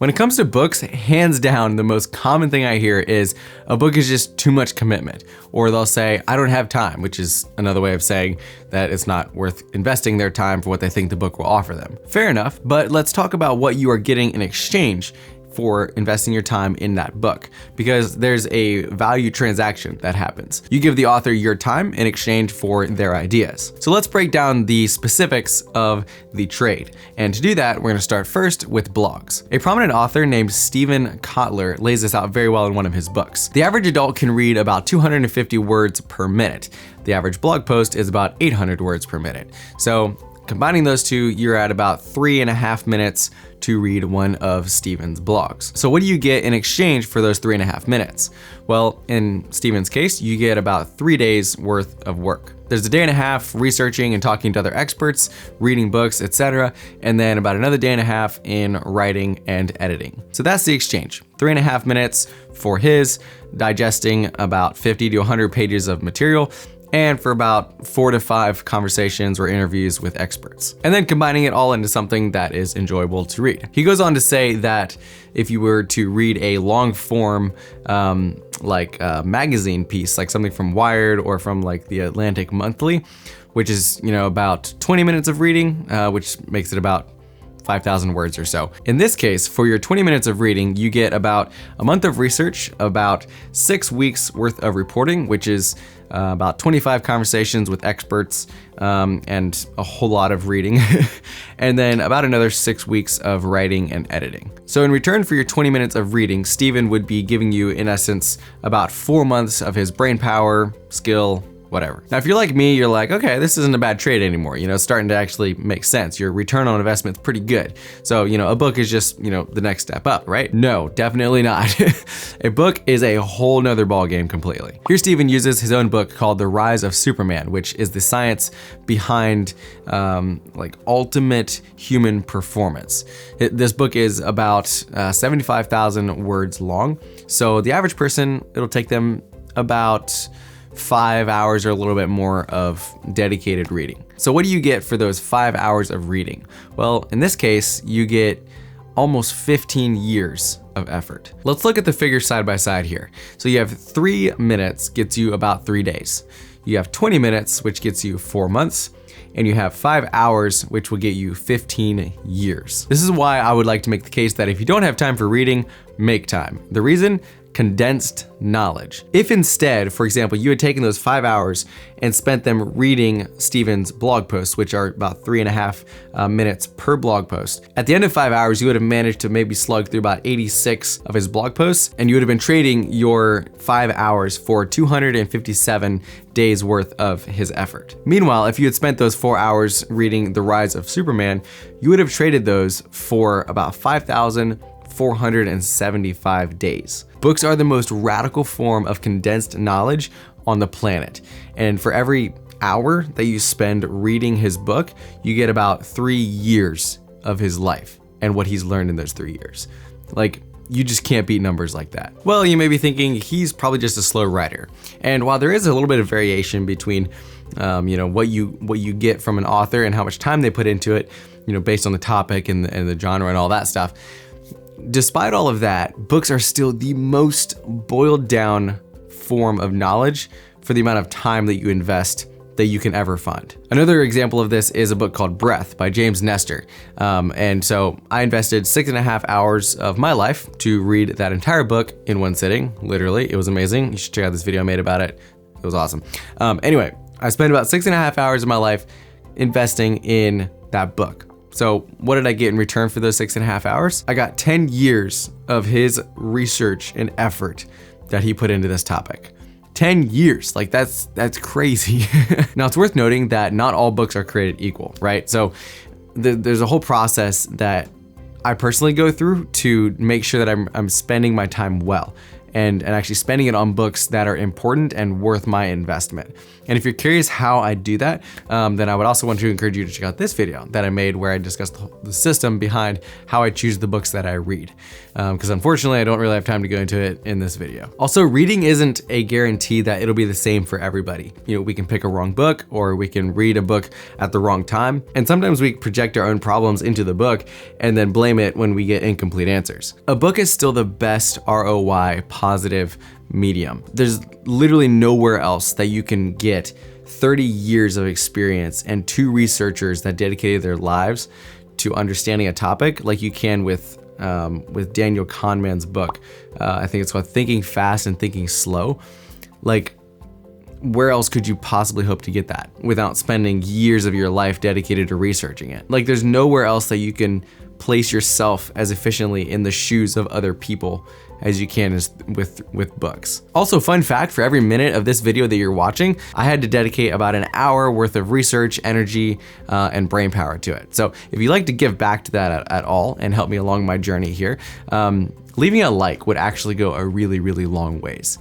When it comes to books, hands down, the most common thing I hear is a book is just too much commitment. Or they'll say, I don't have time, which is another way of saying that it's not worth investing their time for what they think the book will offer them. Fair enough, but let's talk about what you are getting in exchange for investing your time in that book, because there's a value transaction that happens. You give the author your time in exchange for their ideas. So let's break down the specifics of the trade. And to do that, we're gonna start first with blogs. A prominent author named Steven Kotler lays this out very well in one of his books. The average adult can read about 250 words per minute. The average blog post is about 800 words per minute. So combining those two, you're at about 3.5 minutes to read one of Steven's blogs. So what do you get in exchange for those 3.5 minutes? Well, in Steven's case, you get about 3 days worth of work. There's a day and a half researching and talking to other experts, reading books, etc., and then about another day and a half in writing and editing. So that's the exchange. 3.5 minutes for his digesting about 50 to 100 pages of material, and for about 4 to 5 conversations or interviews with experts. And then combining it all into something that is enjoyable to read. He goes on to say that if you were to read a long form, like a magazine piece, like something from Wired or from like the Atlantic Monthly, which is, about 20 minutes of reading, which makes it about 5,000 words or so. In this case, for your 20 minutes of reading, you get about a month of research, about 6 weeks worth of reporting, which is about 25 conversations with experts, and a whole lot of reading, and then about another 6 weeks of writing and editing. So in return for your 20 minutes of reading, Steven would be giving you, in essence, about 4 months of his brain power, skill, whatever. Now, if you're like me, you're like, okay, this isn't a bad trade anymore. It's starting to actually make sense. Your return on investment's pretty good. So, a book is just, the next step up, right? No, definitely not. A book is a whole nother ballgame completely. Here, Steven uses his own book called The Rise of Superman, which is the science behind ultimate human performance. This book is about 75,000 words long. So the average person, it'll take them about 5 hours or a little bit more of dedicated reading. So what do you get for those 5 hours of reading? Well, in this case, you get almost 15 years of effort. Let's look at the figures side by side here. So you have 3 minutes gets you about 3 days. You have 20 minutes, which gets you 4 months. And you have 5 hours, which will get you 15 years. This is why I would like to make the case that if you don't have time for reading, make time. The reason? Condensed knowledge. If instead, for example, you had taken those 5 hours and spent them reading Steven's blog posts, which are about 3.5 minutes per blog post, at the end of 5 hours, you would have managed to maybe slug through about 86 of his blog posts, and you would have been trading your 5 hours for 257 days worth of his effort. Meanwhile, if you had spent those 4 hours reading The Rise of Superman, you would have traded those for about 5,475 days. Books are the most radical form of condensed knowledge on the planet. And for every hour that you spend reading his book, you get about 3 years of his life and what he's learned in those 3 years. You just can't beat numbers like that. Well, you may be thinking he's probably just a slow writer. And while there is a little bit of variation between what you get from an author and how much time they put into it, based on the topic and the genre and all that stuff, despite all of that, books are still the most boiled down form of knowledge for the amount of time that you invest that you can ever find. Another example of this is a book called Breath by James Nestor. And so I invested 6.5 hours of my life to read that entire book in one sitting. Literally, it was amazing. You should check out this video I made about it. It was awesome. Anyway, I spent about 6.5 hours of my life investing in that book. So what did I get in return for those 6.5 hours? I got 10 years of his research and effort that he put into this topic. 10 years, that's crazy. Now it's worth noting that not all books are created equal, right? So there's a whole process that I personally go through to make sure that I'm spending my time well. and actually spending it on books that are important and worth my investment. And if you're curious how I do that, then I would also want to encourage you to check out this video that I made where I discussed the system behind how I choose the books that I read. Because unfortunately, I don't really have time to go into it in this video. Also, reading isn't a guarantee that it'll be the same for everybody. You know, we can pick a wrong book, or we can read a book at the wrong time. And sometimes we project our own problems into the book and then blame it when we get incomplete answers. A book is still the best ROI positive medium. There's literally nowhere else that you can get 30 years of experience and 2 researchers that dedicated their lives to understanding a topic like you can with Daniel Kahneman's book. I think it's called Thinking Fast and Thinking Slow. Like, where else could you possibly hope to get that without spending years of your life dedicated to researching it? Like, there's nowhere else that you can place yourself as efficiently in the shoes of other people as you can with books. Also, fun fact, for every minute of this video that you're watching, I had to dedicate about an hour worth of research, energy, and brain power to it. So if you'd like to give back to that at all and help me along my journey here, leaving a like would actually go a really, really long ways.